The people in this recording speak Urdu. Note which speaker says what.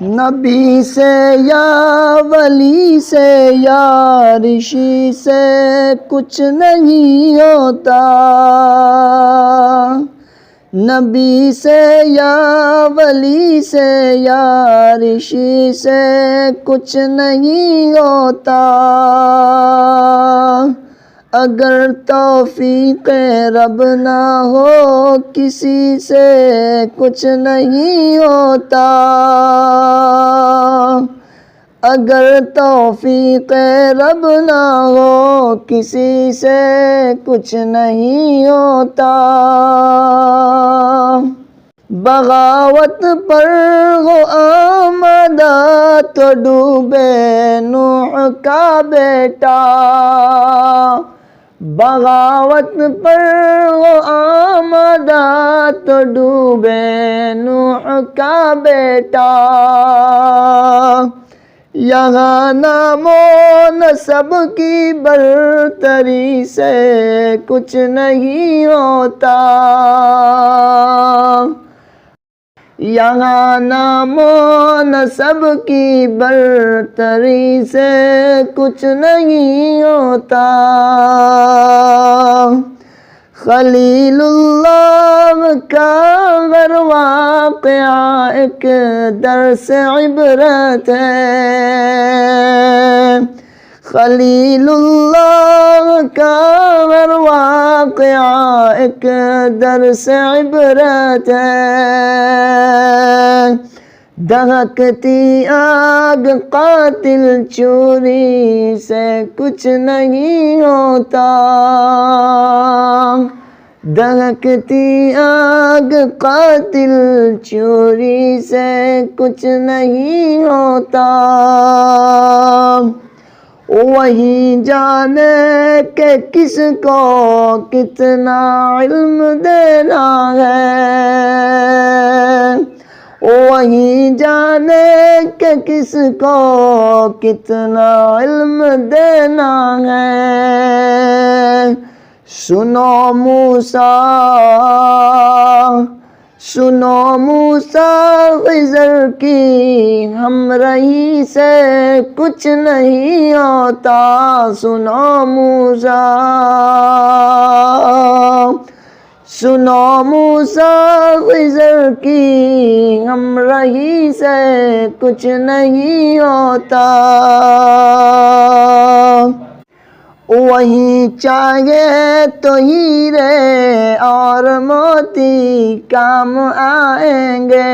Speaker 1: نبی سے یا ولی سے یا رشی سے کچھ نہیں ہوتا، نبی سے یا ولی سے یا رشی سے کچھ نہیں ہوتا، اگر توفیق رب نہ ہو کسی سے کچھ نہیں ہوتا، اگر توفیق رب نہ ہو کسی سے کچھ نہیں ہوتا، بغاوت پر ہو آمادہ تو ڈوبے نوح کا بیٹا، بغاوت پر ہو آمادہ تو ڈوبے نوح کا بیٹا، یہاں نام و نسب کی برتری سے کچھ نہیں ہوتا، یہاں نام و نسب کی برتری سے کچھ نہیں ہوتا، خلیل اللہ کا ہر واقعہ ایک درس عبرت ہے، خلیل اللہ کا ہر واقعہ ایک درس عبرت ہے، دہکتی آگ قاتل چوری سے کچھ نہیں ہوتا، دہکتی آگ قاتل چوری سے کچھ نہیں ہوتا، وہی جانے کہ کس کو کتنا علم دینا ہے، وہی جانے کہ کس کو کتنا علم دینا ہے، سنو موسیٰ خضر کی ہمراہی سے کچھ نہیں ہوتا، سنو موسیٰ خضر کی ہمراہی سے کچھ نہیں ہوتا، وہی چاہے تو ہیرے اور موتی کام آئیں گے،